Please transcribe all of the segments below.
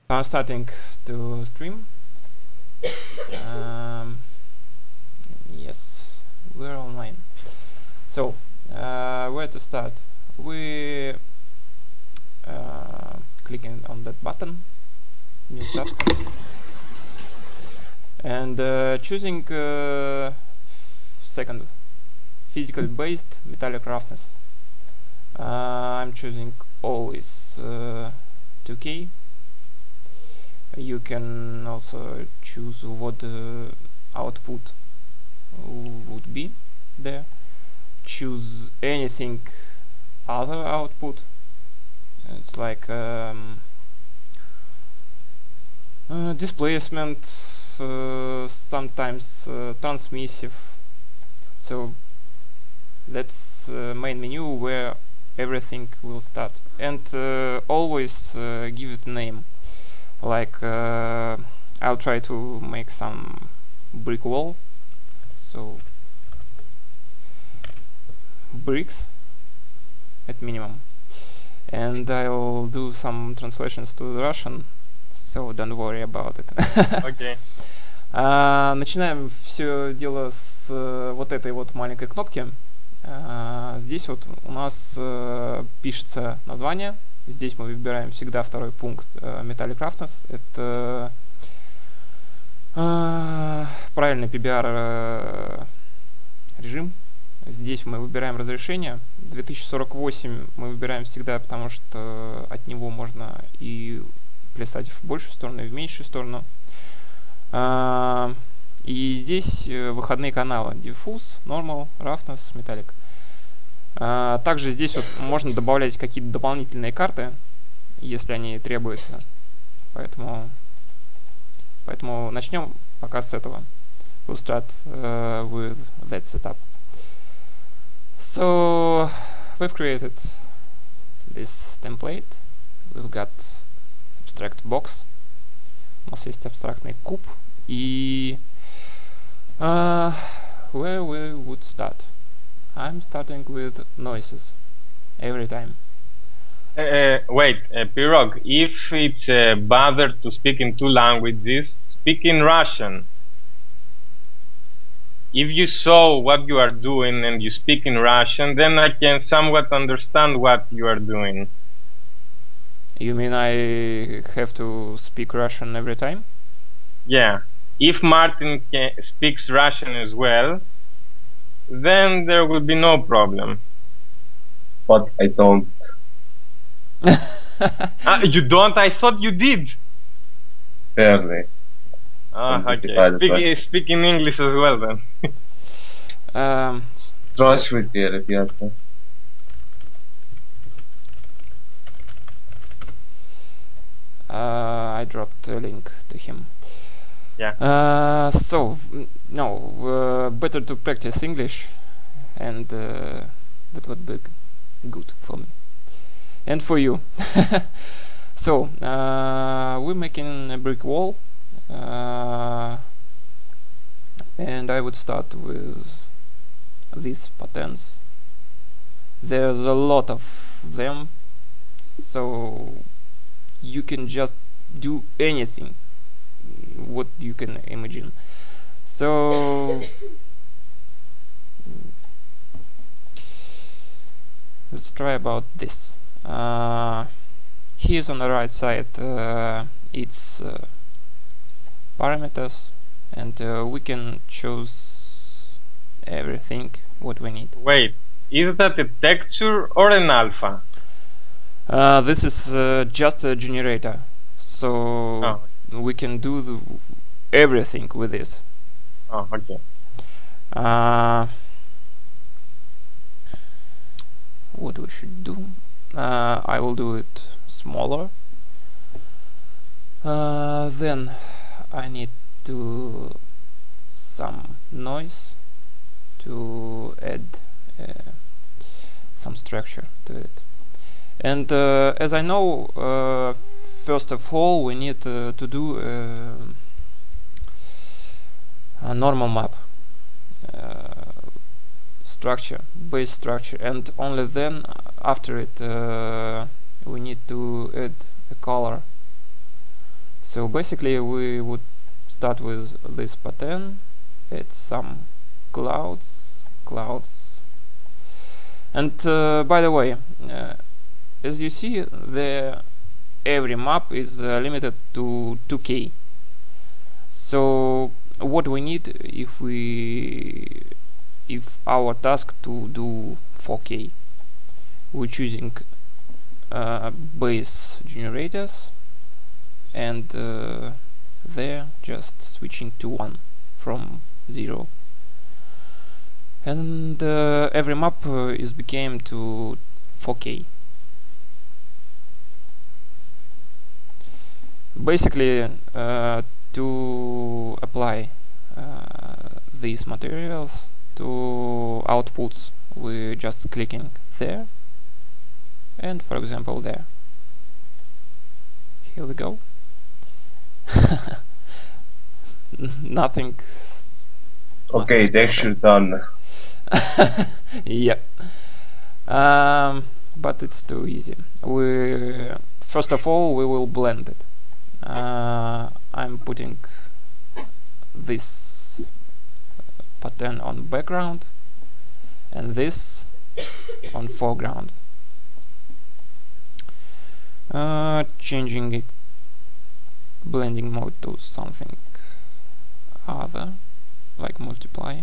I'm starting to stream. Yes, we're online. So, where to start? We clicking on that button, new substance, and choosing second, physically based metallic roughness. I'm choosing always 2K. You can also choose what output would be there. Choose anything other output. It's like displacement, sometimes transmissive. So that's main menu where everything will start, and always give it a name. Like I'll try to make some brick wall, so bricks at minimum, and I'll do some translations to the Russian, so don't worry about it. Okay. Начинаем все дело с вот этой вот маленькой кнопки. Здесь вот у нас пишется название. Здесь мы выбираем всегда второй пункт Metallic Roughness. Это правильный PBR режим. Здесь мы выбираем разрешение. 2048 мы выбираем всегда, потому что от него можно и плясать в большую сторону, и в меньшую сторону. И здесь выходные каналы: Diffuse, Normal, Roughness, Metallic. Также здесь вот можно добавлять какие-то дополнительные карты, если они требуются. Поэтому начнем пока с этого. We'll start with that setup. So we've created this template. We've got abstract box. У нас есть абстрактный куб. И where we would start? I'm starting with noises every time. Wait, Pirog, if it's bother to speak in two languages, speak in Russian. If you saw what you are doing and you speak in Russian, then I can somewhat understand what you are doing. You mean I have to speak Russian every time? Yeah. If Martin speaks Russian as well, then there will be no problem. But I don't. You don't? I thought you did. Barely. Okay. Speak in English as well then. Здравствуйте, ребята. I dropped a link to him. Yeah. So no, better to practice English, and that would be good for me and for you. So we're making a brick wall, and I would start with these patterns. There's a lot of them, so you can just do anything what you can imagine. So let's try about this. Here's on the right side it's parameters, and we can choose everything what we need. Wait, is that a texture or an alpha? This is just a generator, so we can do everything with this. Oh, okay. What we should do? I will do it smaller. Then I need to some noise to add some structure to it. And as I know, first of all we need to do a normal map structure, base structure, and only then after it we need to add a color So basically we would start with this pattern, add some clouds, and by the way, as you see, every map is limited to 2K. So what we need if our task to do 4K, we're choosing base generators, and there just switching to 1 from 0, and every map is became to 4K. Basically, to apply these materials to outputs, we're just clicking there, and for example there. Here we go. Nothing. Okay, texture done. Yep. But it's too easy. First of all, we will blend it. I'm putting this pattern on background and this on foreground. Changing it, blending mode to something other, like multiply,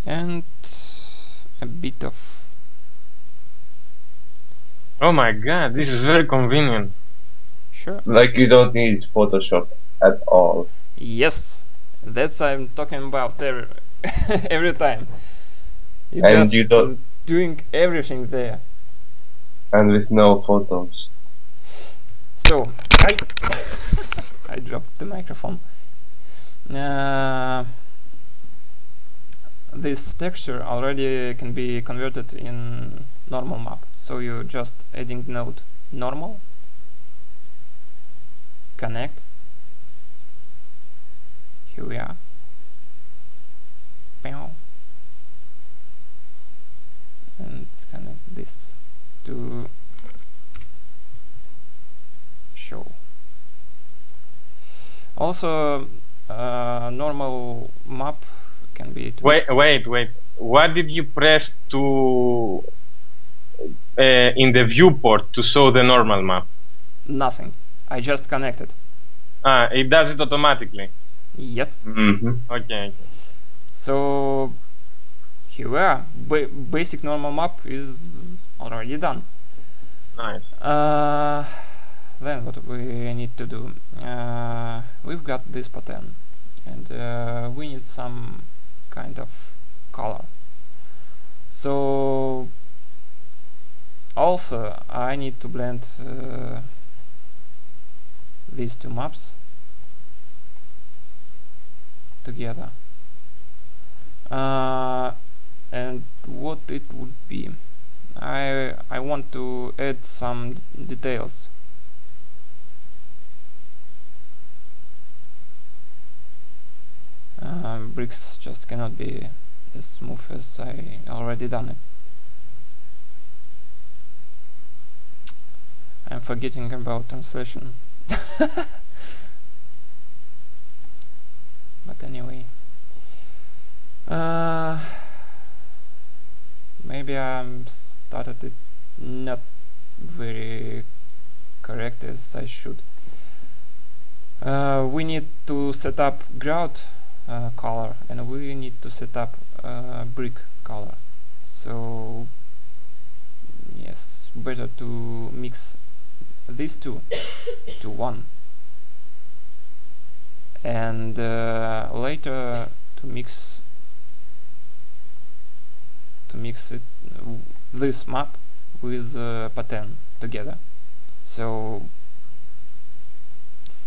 and a bit of... Oh my god, this is very convenient. Sure. Like you don't need Photoshop at all. Yes, that's I'm talking about every time. You're And just you don't... doing everything there. And with no photos. So I dropped the microphone. This texture already can be converted in normal map. So you're just adding node normal, connect. Here we are. And disconnect this to show. Also, normal map can be tweaked. Wait. What did you press to in the viewport to show the normal map? Nothing. I just connected. It does it automatically. Yes. Okay. So here we are. Basic normal map is already done. Nice. Then what we need to do? We've got this pattern, and we need some kind of color. So also I need to blend these two maps together. And what it would be, I want to add some details. Bricks just cannot be as smooth as I already done it. I'm forgetting about translation. But anyway, maybe I'm started it not very correct as I should. We need to set up grout color, and we need to set up brick color. So yes, better to mix these two to one, and later to mix it this map with pattern together. So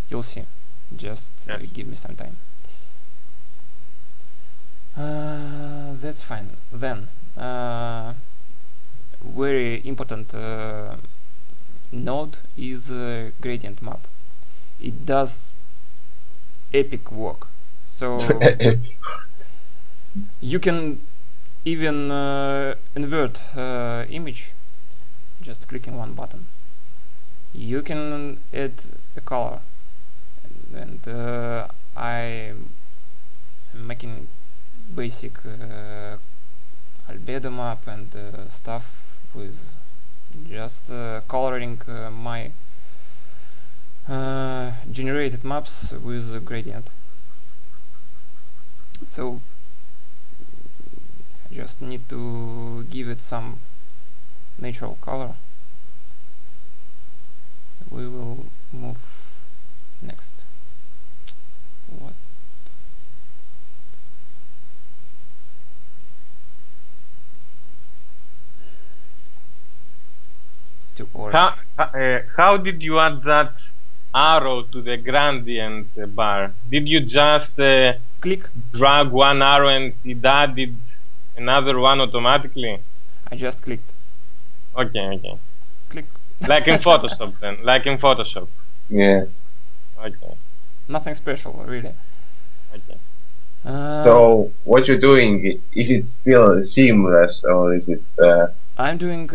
you'll see. Just give me some time. That's fine. Then very important node is gradient map. It does epic work. So you can even invert image, just clicking one button. You can add a color, and I'm making basic albedo map and stuff with just coloring my generated maps with a gradient. So I just need to give it some natural color. We will move next. What? It's too orange. How did you add that arrow to the gradient bar? Did you just Click. drag one arrow and it added another one automatically? I just clicked. Okay. Click. Like in Photoshop then, like in Photoshop. Yeah. Okay. Nothing special, really. Okay. So what you're doing, is it still seamless or is it I'm doing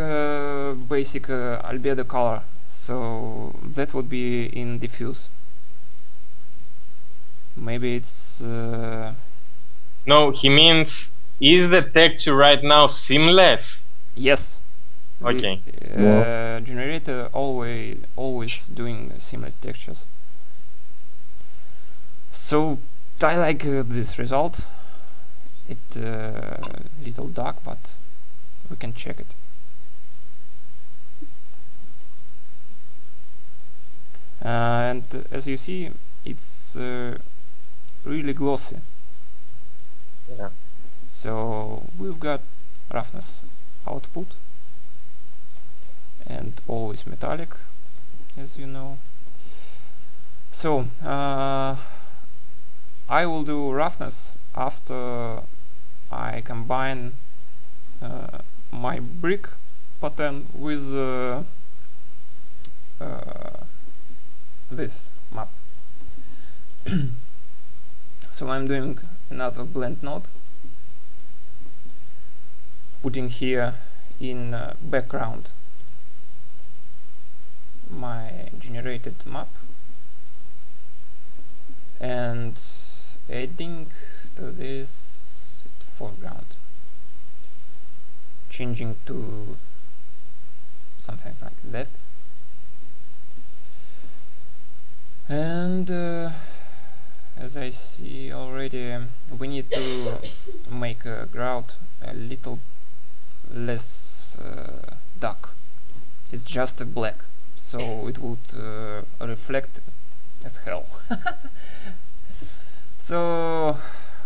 basic albedo color, so that would be in diffuse. Maybe it's No, he means, is the texture right now seamless? yes. Okay. The generator always doing seamless textures. So I like this result. It little dark, but we can check it. And as you see, it's really glossy. Yeah. So we've got roughness output and always metallic, as you know. So I will do roughness after I combine my brick pattern with this map. So I'm doing another blend node, putting here in background my generated map and adding to this foreground, changing to something like that. And as I see already, we need to make a grout a little less dark. It's just a black, so it would reflect as hell. So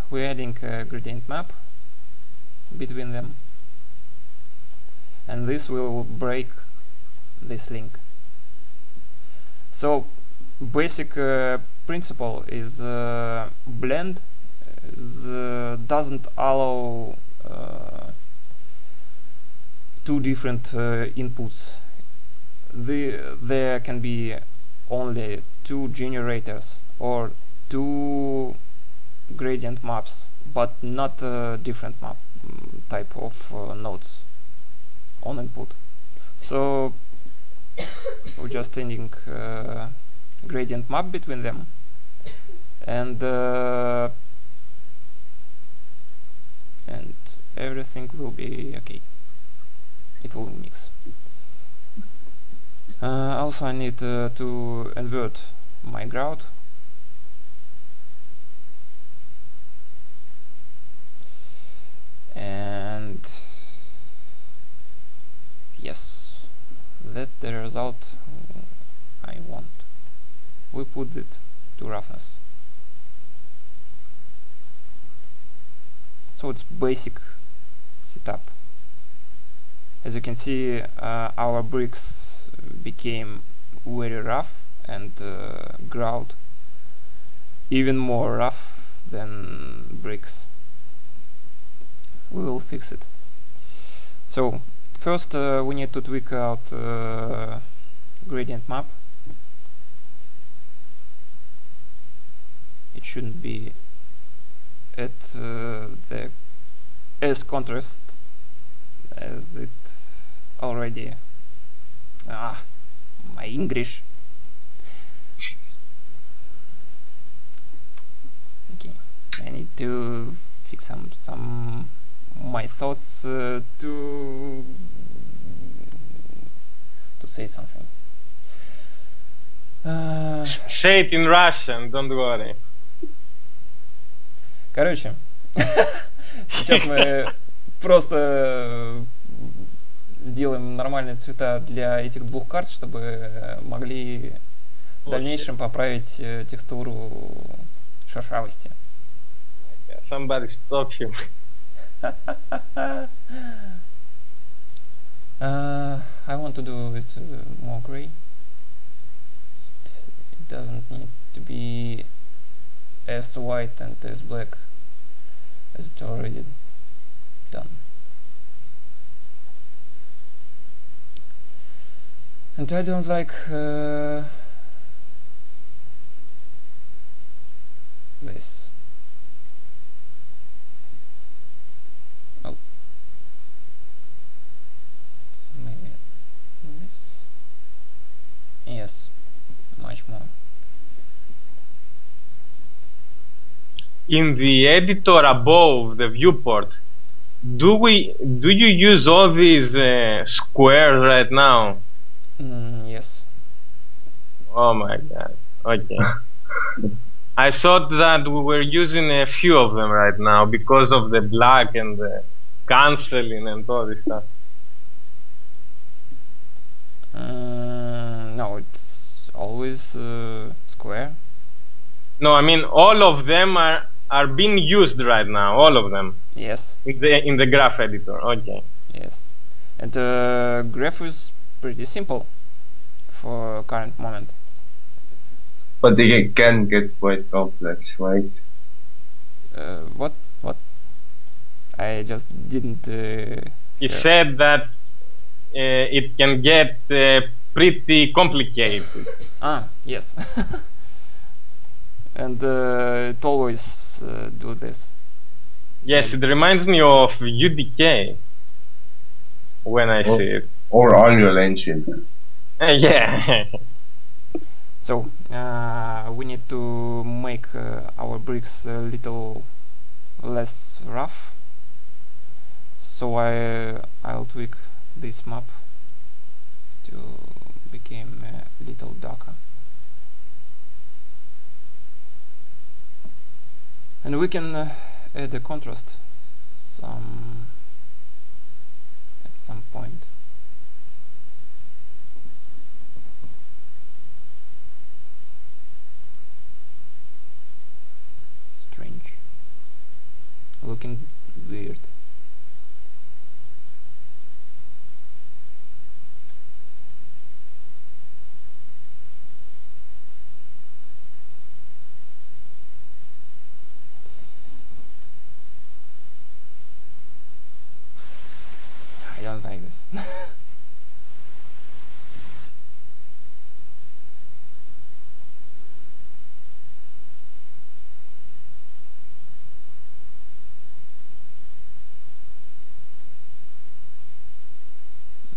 we're adding a gradient map between them, and this will break this link. So basic principle is blend doesn't allow two different inputs. There can be only two generators or two gradient maps, but not different map type of nodes on input. So we're just sending gradient map between them, and everything will be okay. It will mix. Also I need to invert my grout. And yes, that's the result I want. We put it to roughness. So it's basic setup. As you can see, our bricks became very rough and grout even more rough than bricks. We will fix it. So first we need to tweak out gradient map. It shouldn't be at the as contrast as it already. My English. to fix some my thoughts to say something. Say it in Russian, don't worry. Короче, сейчас мы просто сделаем нормальные цвета для этих двух карт, чтобы могли в дальнейшем поправить текстуру шершавости. Somebody stop him. I want to do it more gray. It doesn't need to be as white and as black as it already done. And I don't like this. Oh, maybe this. Yes, much more. In the editor above the viewport, do you use all these squares right now? Yes. Oh my god. Okay. I thought that we were using a few of them right now because of the black and the canceling and all this stuff. No, it's always square. No, I mean all of them are being used right now. All of them. Yes. In the graph editor. Okay. Yes. And graph is pretty simple for current moment. But it can get quite complex, right? What? I just didn't. He said that it can get pretty complicated. Ah, yes. And it always do this. Yes, it reminds me of UDK when I see it. Or Unreal Engine. Yeah. So we need to make our bricks a little less rough. So I'll tweak this map to become a little darker. And we can add a contrast at some point. Strange. Looking weird. I don't like this.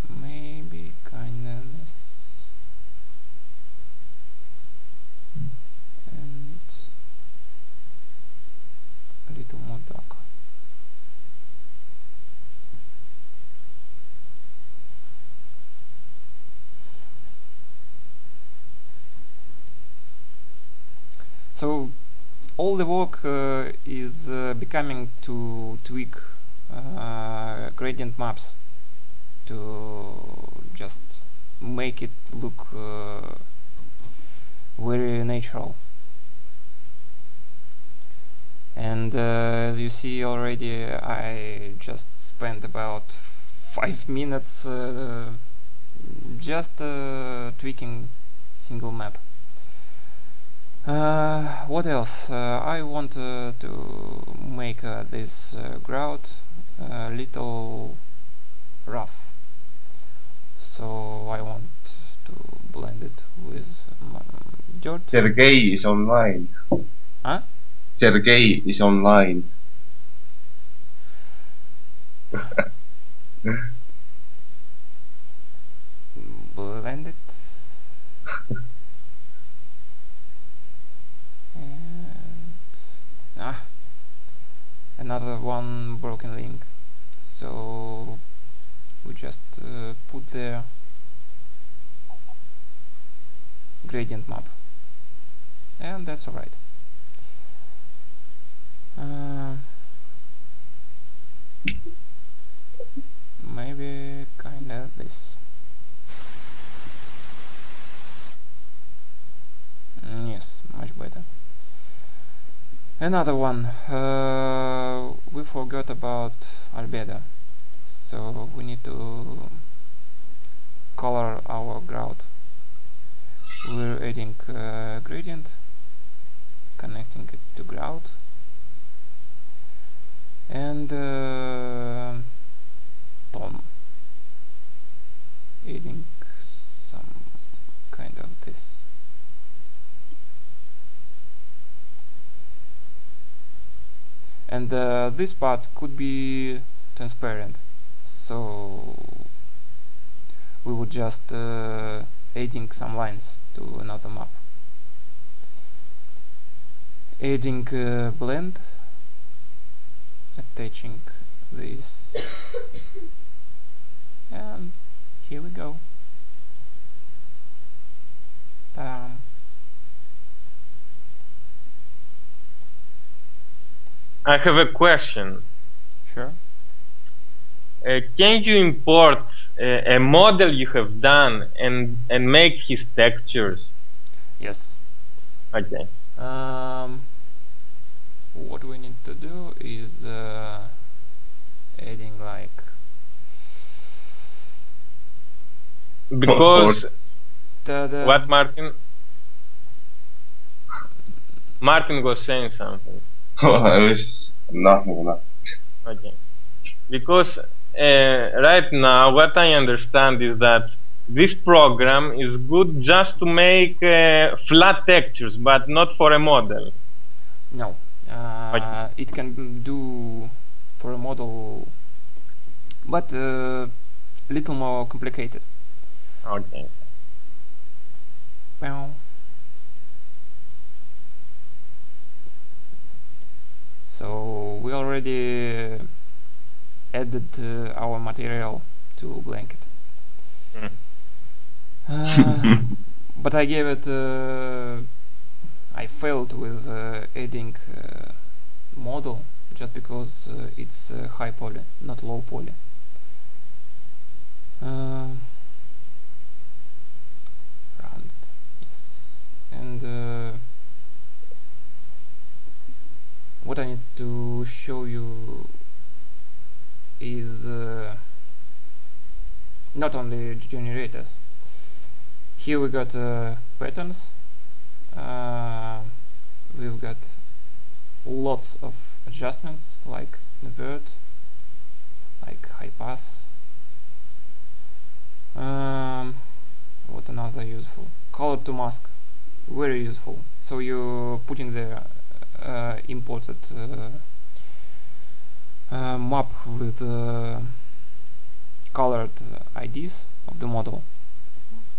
Maybe kinda this. And a little more dark. So all the work is becoming to tweak gradient maps to just make it look very natural. And as you see already, I just spent about 5 minutes just tweaking single map. What else? I want to make this grout a little rough, so I want to blend it with dirt. Sergey is online. Huh? Sergey is online. Blend it. And another one broken link, so we just put there gradient map, and that's alright. Maybe kinda this. Yes, much better. Another one, we forgot about albedo, so we need to color our grout. We're adding gradient, connecting it to grout, and tone, adding some kind of this. And this part could be transparent, so we would just adding some lines to another map. Adding blend, attaching this, and here we go. Ta-da. I have a question. Sure. Can you import a model you have done and make his textures? Yes. Okay. What we need to do is adding like, Because what, Martin? Martin was saying something. I was nothing. Okay. Because right now what I understand is that this program is good just to make flat textures, but not for a model. No. It can do for a model, but little more complicated. Okay. Well, so we already added our material to blanket. But I gave it I failed with adding model just because it's high poly, not low poly. Round, yes. And what I need to show you is not only generators. Here we got patterns. We've got lots of adjustments like invert, like high pass. What another useful? Color to mask, very useful. So you put in the imported map with colored IDs of the model,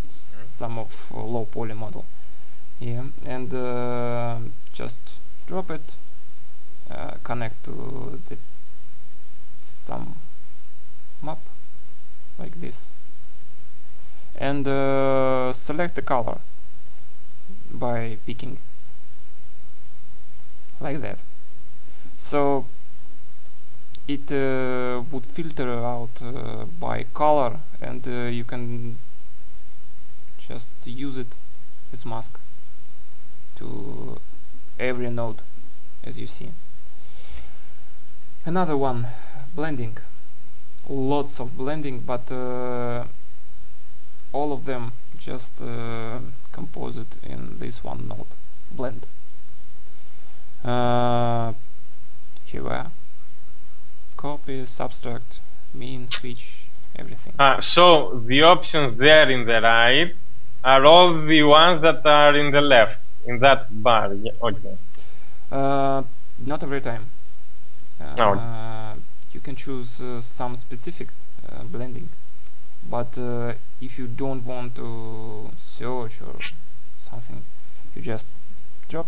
some of low poly model. Yeah, and just drop it, connect to the some map like this, and select the color by picking like that. So it would filter out by color, and you can just use it as mask to every node, as you see. Another one, blending. Lots of blending, but all of them just composed in this one node, blend. Here we are. Copy, subtract, mean, switch, everything. So the options there in the right are all the ones that are in the left, in that bar. Yeah, okay. Not every time. You can choose some specific blending, but if you don't want to search or something, you just drop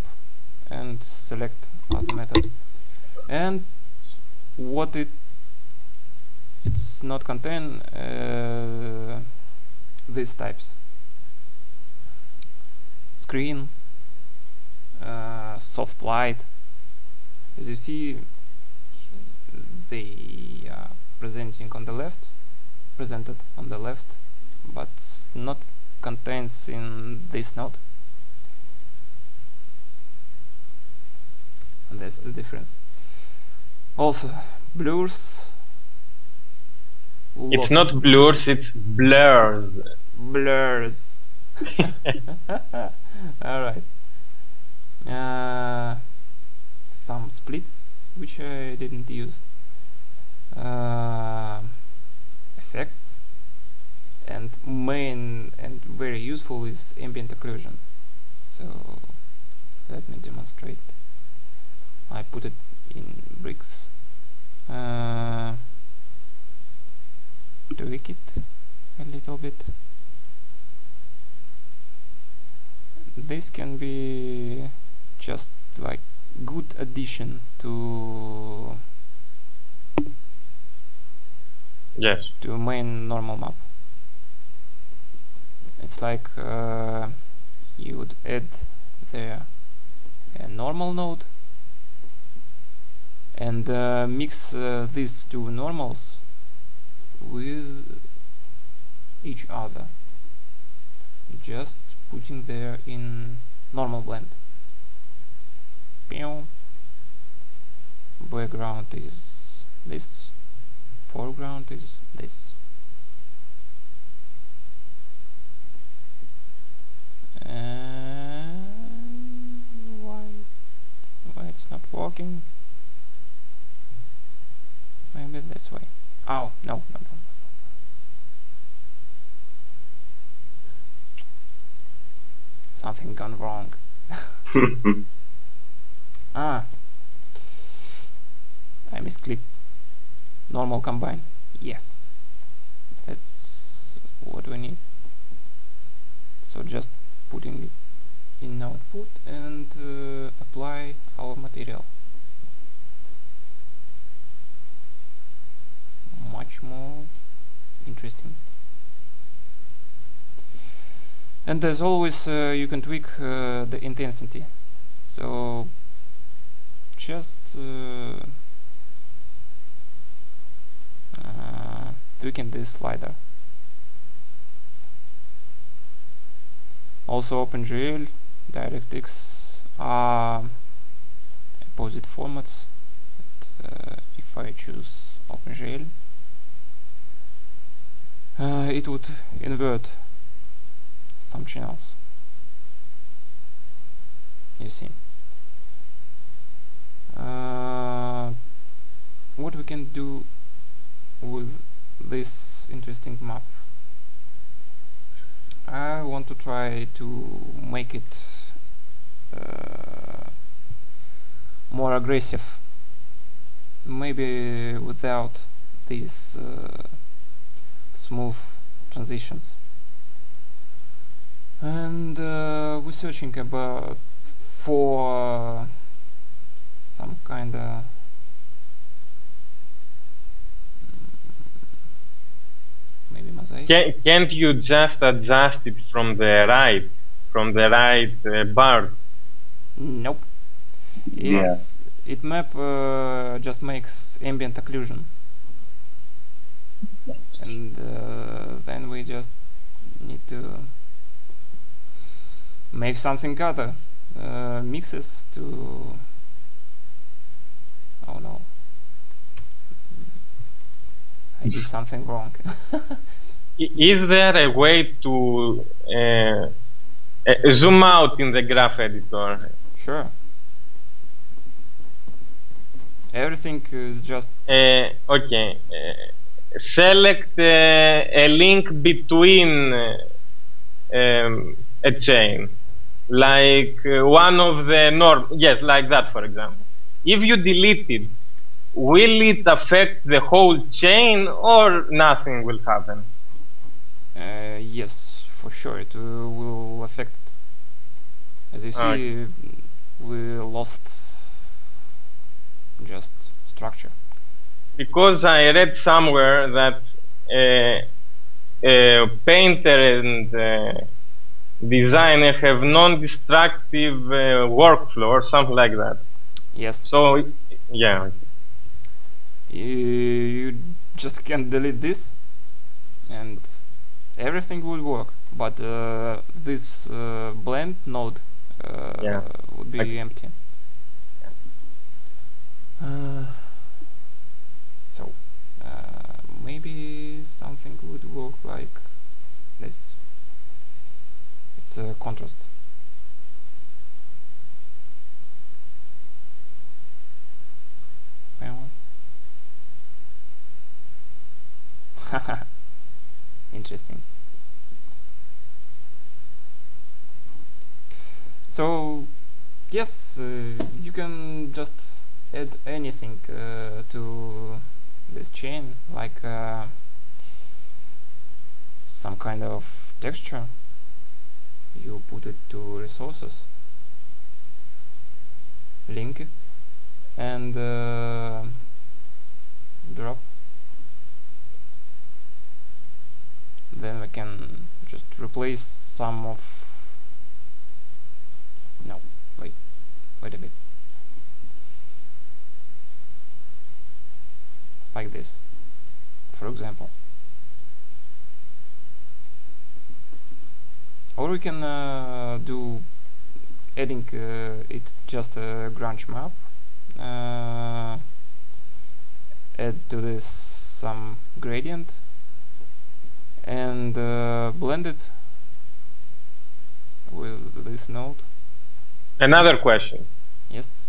and select other method, and what it's not contain these types: screen, soft light. As you see, they are presented on the left, but not contains in this node. And that's the difference. Also, blurs. It's not blurs, it's blurs. Blurs. Alright. Some splits which I didn't use. Effects. And main and very useful is ambient occlusion. So let me demonstrate. I put it in bricks. Tweak it a little bit. This can be just like good addition to to main normal map. It's like you would add there a normal node and mix these two normals with each other, just putting there in normal blend. Background is this, foreground is this. Why it's not working? Maybe this way. Oh, no. Something gone wrong. I misclicked. Normal combine. Yes, that's what we need. So just putting it in output and apply our material. Much more interesting. And as always, you can tweak the intensity. So just tweaking this slider. Also, OpenGL, DirectX are opposite formats. And, if I choose OpenGL, it would invert some channels. You see. What we can do with this interesting map? I want to try to make it more aggressive, maybe without these smooth transitions. And we're searching about for some kind of maybe mosaic. Can't you just adjust it from the right bars? Nope. It map just makes ambient occlusion, and then we just need to make something other mixes to. Oh no, I did something wrong. Is there a way to zoom out in the graph editor? Sure. Everything is just okay. Select a link between a chain, like one of the norm. Yes, like that, for example. If you delete it, will it affect the whole chain or nothing will happen? Yes, for sure it will affect it. As you see, we lost just structure. because I read somewhere that painter and designer have non-destructive workflow or something like that. Yes. So, yeah. You just can delete this and everything will work, but this blend node Yeah. would be empty. So maybe something would work like this. It's a contrast. Well, interesting. So yes, you can just add anything to this chain, like some kind of texture. You put it to resources, link it, and drop. Then we can just replace some of. No, wait a bit. Like this, for example. Or we can do adding it just a grunge map, add to this some gradient and blend it with this node. Another question. Yes.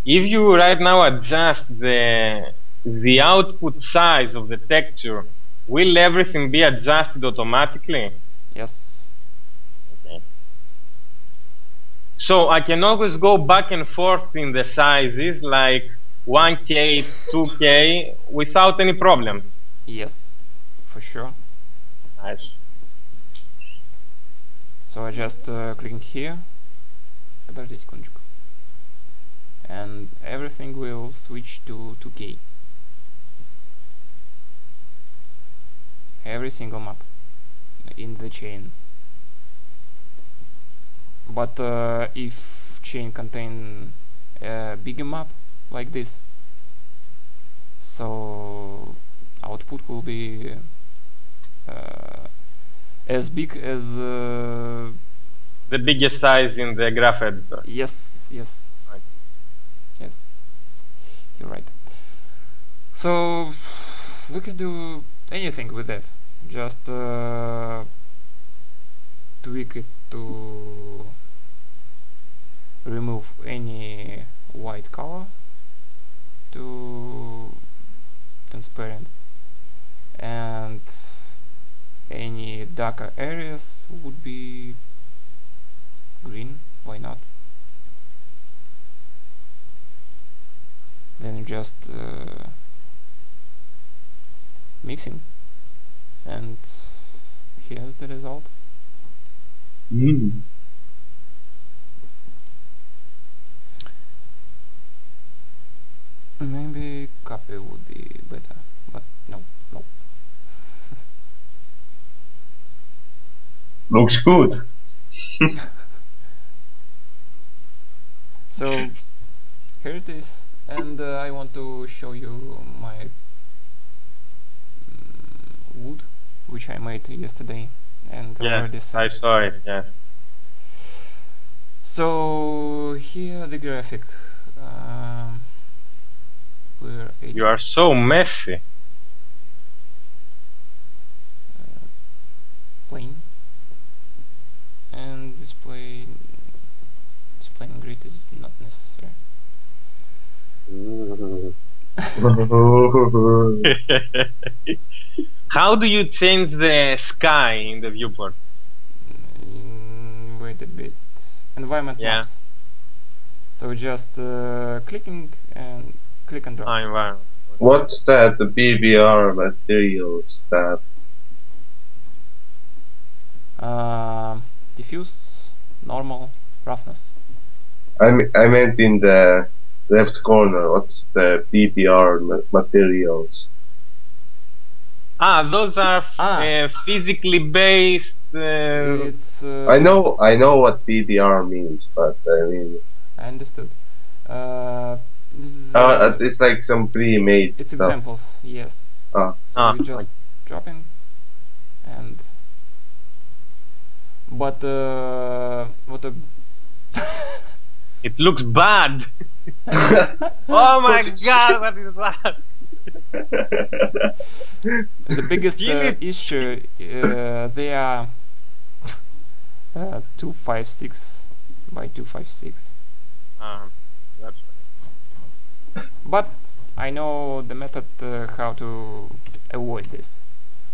If you right now adjust the output size of the texture, will everything be adjusted automatically? Yes. Okay. So I can always go back and forth in the sizes, like 1K, 2K, without any problems. Yes, for sure. Nice. So I just click here. Подожди секундочку. And everything will switch to 2K. Every single map in the chain. But if chain contain a bigger map like this, so output will be as big as the biggest size in the graph editor. Yes, yes, Right. Yes, you're right. So we can do anything with that. Just tweak it to remove any white color to transparent, and any darker areas would be green. Why not? Then you just mixing, and here's the result. Mm. Maybe copy would be better, but no. Looks good. So here it is, and I want to show you my wood, which I made yesterday, and already Yes, sent I it. saw it, yes. So here the graphic. We're You are so messy. plain, and displaying grid is not necessary. How do you change the sky in the viewport? Wait a bit. Environment Yeah. maps. So just clicking and click and drop. Environment. What's that? The BBR materials that Diffuse, normal, roughness. I meant in the left corner. What's the PBR materials? Those are physically based. It's I know what PBR means, but I mean, I understood. This is, it's like some pre-made it's stuff. examples, yes. Ah. So you just drop in and but what a It looks bad. Oh my god, what is that? the biggest issue they are 256 by 256. That's But I know the method how to avoid this.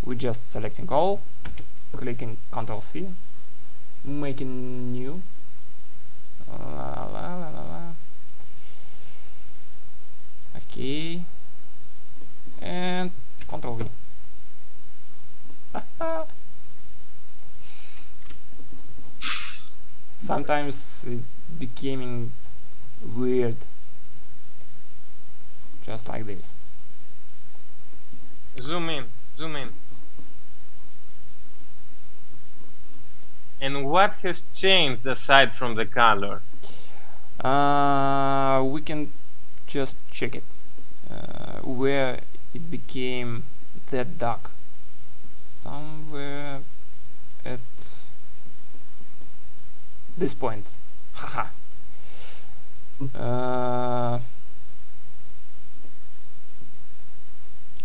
We're just selecting all, clicking Ctrl C, making new. La, la, la, la, la. Okay, and Ctrl V. Sometimes it's becoming weird, just like this. Zoom in, zoom in. And what has changed aside from the color? We can just check it where it became that dark. Somewhere at this point. Haha.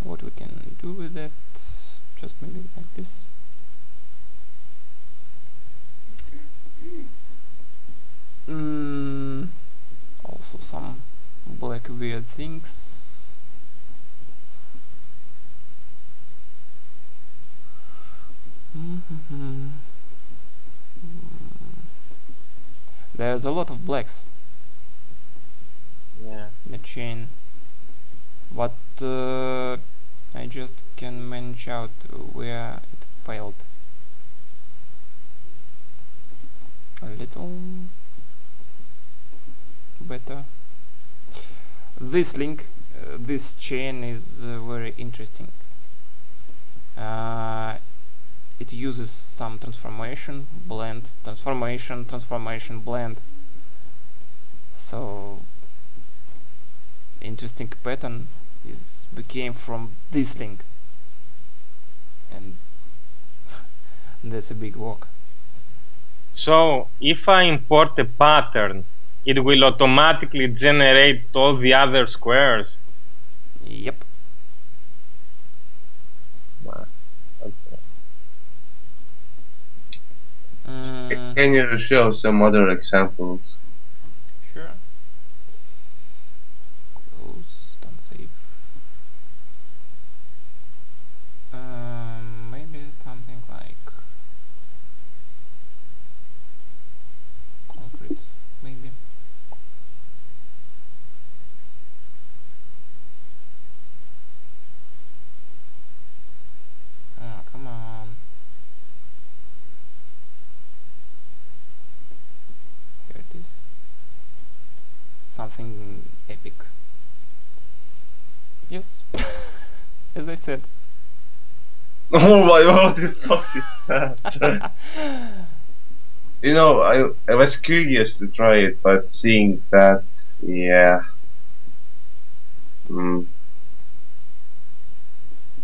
What we can do with that? Just maybe like this. Also some black weird things. There's a lot of blacks. Yeah. In the chain, but I just can manage out where it failed a little better. This link, this chain is very interesting. It uses some transformation, blend, transformation, transformation, blend. So interesting pattern is became from this link, and that's a big work. So if I import a pattern, it will automatically generate all the other squares? Yep. Okay. Can you show some other examples? Sure. Close, don't save. Maybe something like concrete, maybe. Oh, come on. Here it is. Something epic. Yes. As I said. Oh my god, what the fuck is that? You know, I was curious to try it, but seeing that, yeah.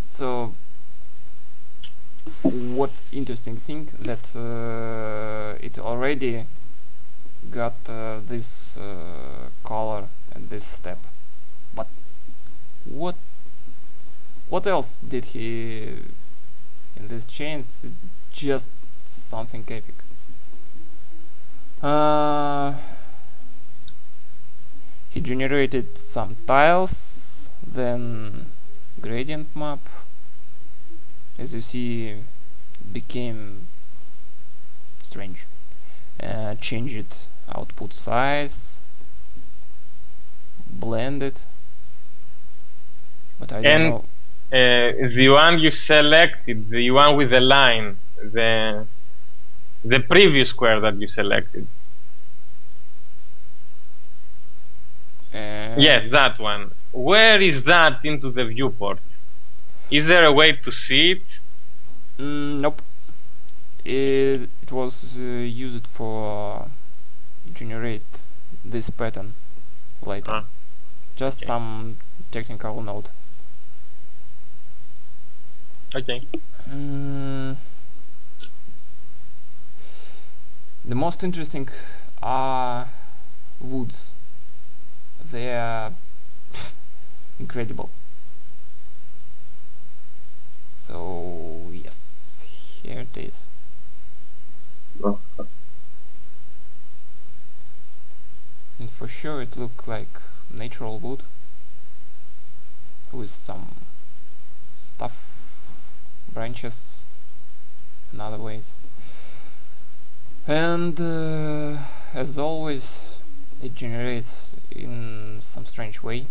So, what interesting thing that it already got this color at this step, but what else did he in these chains? Just something epic. He generated some tiles, then gradient map. As you see, became strange. Changed output size, blended, but I don't know. The one you selected, the one with the line, the previous square that you selected. Yes, that one. Where is that into the viewport? Is there a way to see it? Nope. It was used for generate this pattern later. Just okay. some technical note. Okay. The most interesting are woods. They are incredible. So yes, here it is. Oh. And for sure it looked like natural wood with some stuff, branches and other ways. And as always, it generates in some strange way.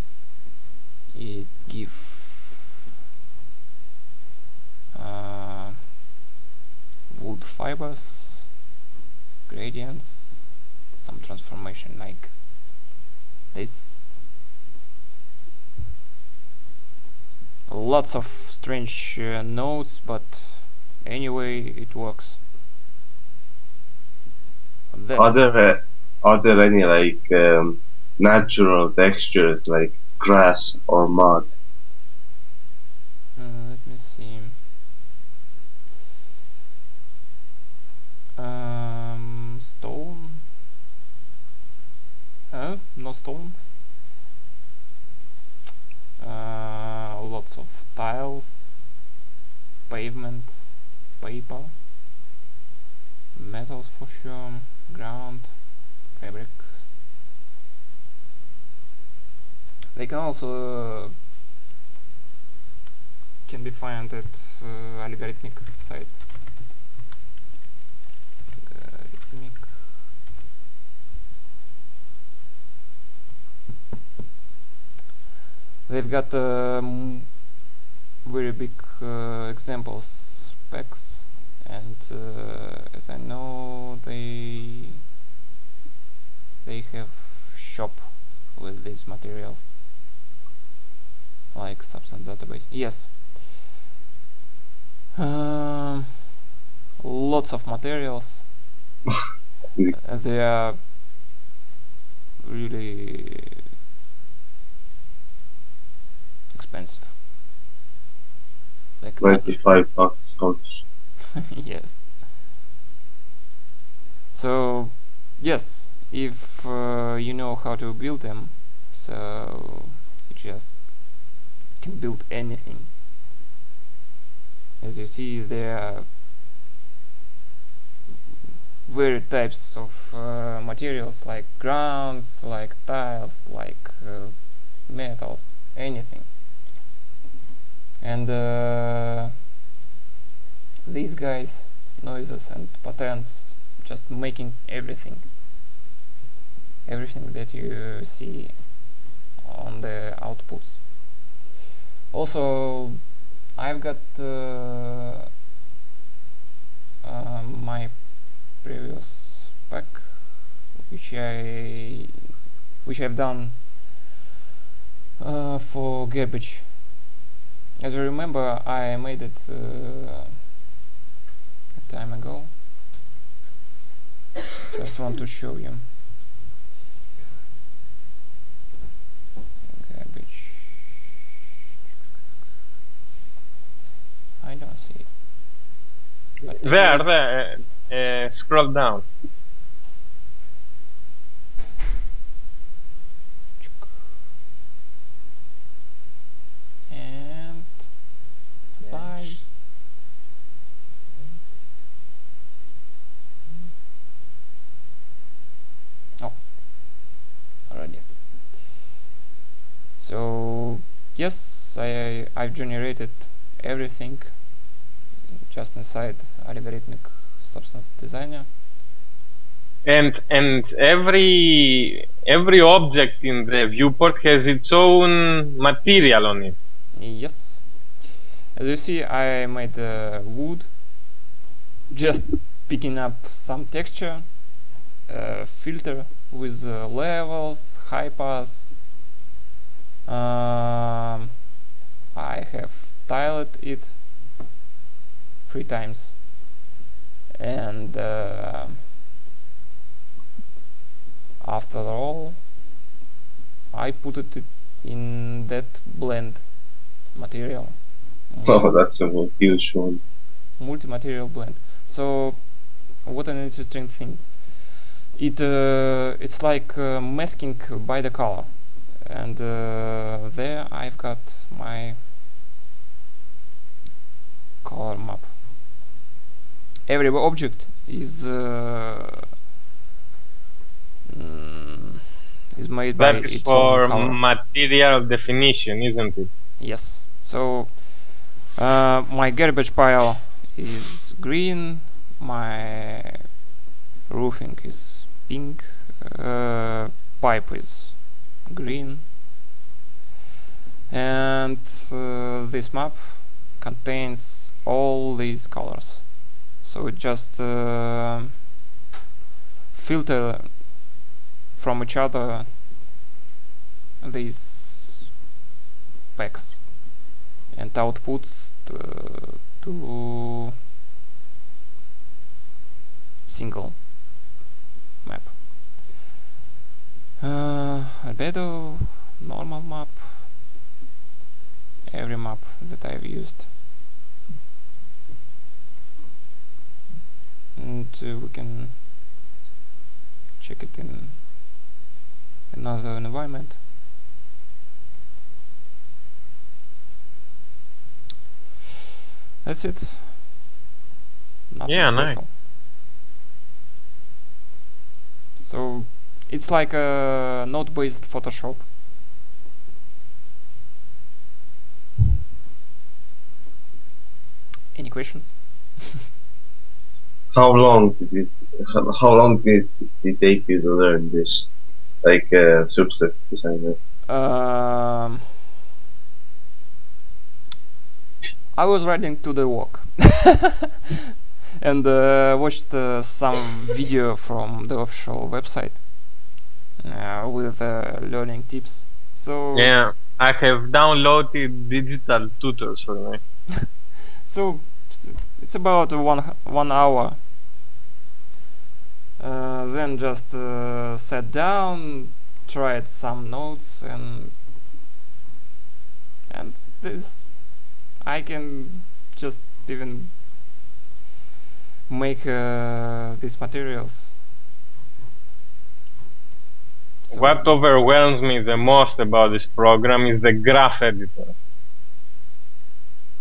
It gives wood fibers, gradients, some transformation like this. Lots of strange nodes, but anyway it works. Are there any like natural textures like grass or mud? Let me see. Stone. No stones. Lots of tiles, pavement, paper, metals for sure, ground, fabrics. They can also can be found at algorithmic site. Algorithmic. They've got very big examples specs, and as I know, they have shop with these materials, like Substance Database. Yes, lots of materials. They are really expensive. Like $25 each. yes. So yes, if you know how to build them, so you just can build anything. As you see, there are various types of materials, like grounds, like tiles, like metals, anything. And these guys, noises and patterns, just making everything that you see on the outputs. Also, I've got my previous spec, which I've done for garbage. As you remember, I made it a time ago. Just want to show you. Garbage. I don't see it. But There, scroll down. And apply. Oh, already. So yes, I've generated everything just inside algorithmic Substance Designer. And every object in the viewport has its own material on it. Yes. As you see, I made wood, just picking up some texture, filter with levels, high pass, I have tiled it 3 times, and after all I put it in that blend material. Oh, that's a huge one. Multi-material blend. So what an interesting thing. It's like masking by the color, and there I've got my color map. Every object is made by That is its for own color. material definition, isn't it? Yes. So my garbage pile is green, my roofing is pink, pipe is green, and this map contains all these colors. So it just filter from each other these packs and outputs to single map. Albedo, normal map, every map that I've used. And we can check it in another environment. That's it. Nothing Yeah, special. nice. So it's like a node-based Photoshop. Any questions? How long did it take you to learn this, like Substance Designer? I was riding to the walk and watched some video from the official website with learning tips. So Yeah, I have downloaded digital tutors for me. so it's about 1 hour. Then just sat down, tried some notes, and this I can just even make these materials. So What overwhelms me the most about this program is the graph editor.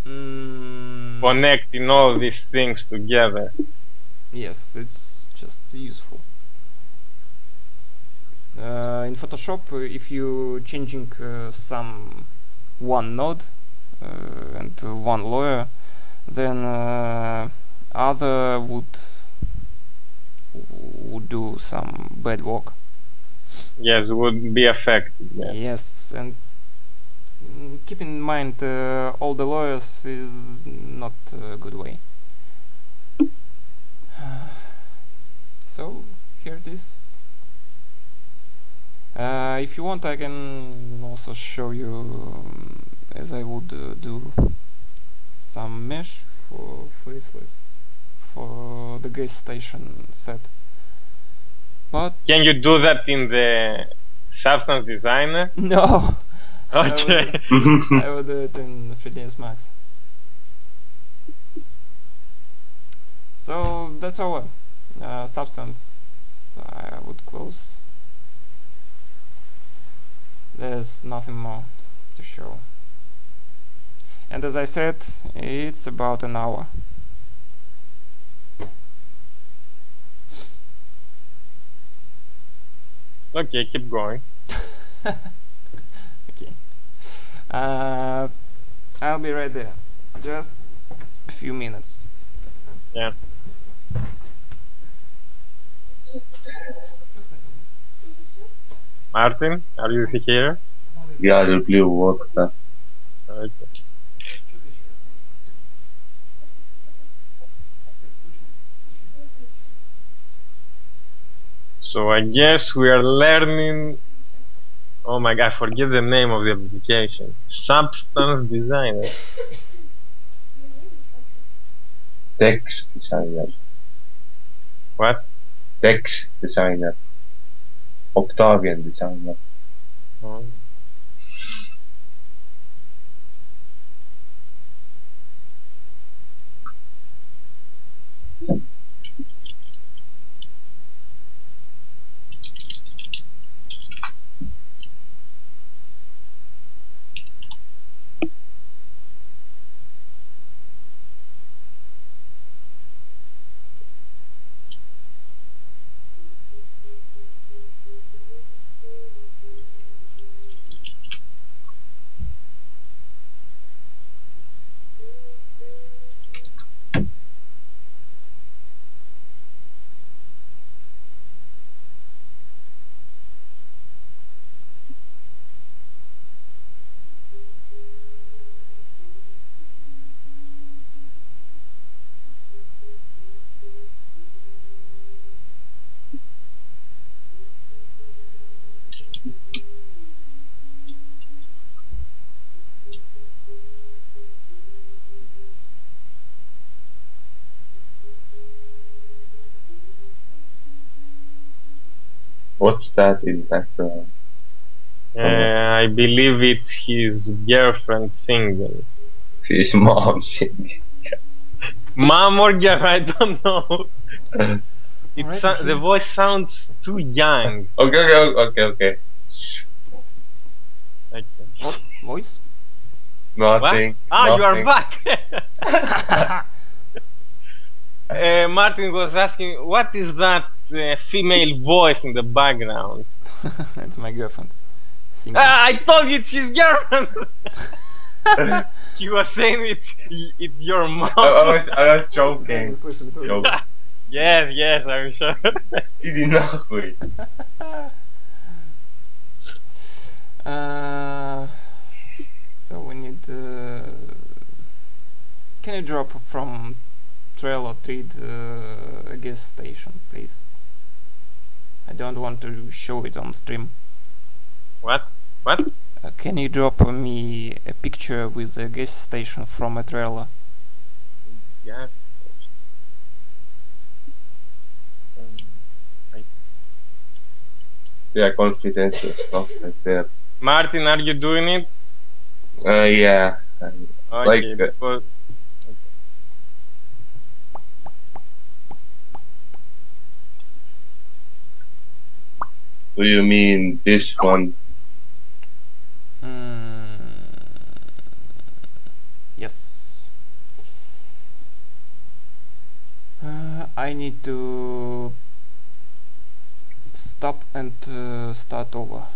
Connecting all these things together. Yes, it's just useful. In Photoshop, if you changing some one node and one layer, then other would do some bad work. Yes, would be affected. Yeah. Yes, and keep in mind all the lawyers is not a good way. So here it is. If you want, I can also show you as I would do some mesh for faceless for the gas station set. But Can you do that in the Substance Designer? no. Okay. I would do it in 3ds Max. So that's all. Substance I would close. There's nothing more to show. And as I said, it's about an hour. Okay, keep going. Okay. I'll be right there. Just a few minutes. Yeah. Martin, are you here? Yeah, the blue vodka. Okay. So I guess we are learning Oh my god, I forget the name of the application. Substance Designer. Text designer. What? Text designer. Octavian designer. Oh. What's that in background? I believe it's his girlfriend singing. His mom singing. Mom or girl, I don't know. Alright, The voice sounds too young. Okay. Okay. What voice? Nothing. What? Ah, you are nothing. back! Martin was asking, what is that female voice in the background? It's my girlfriend. Singing. Ah, I told you it's his girlfriend! He was saying it's your mom. I was joking. Joke. Yes, I'm sure. Иди нахуй. So we need. Can you drop from Trello Thread a guest station, please? I don't want to show it on stream. What? Can you drop me a picture with a guest station from a Trello? Yes. Yeah, confidential stuff like that. Martin, are you doing it? Yeah. Okay, Like, because do you mean this one? Yes. I need to stop and start over.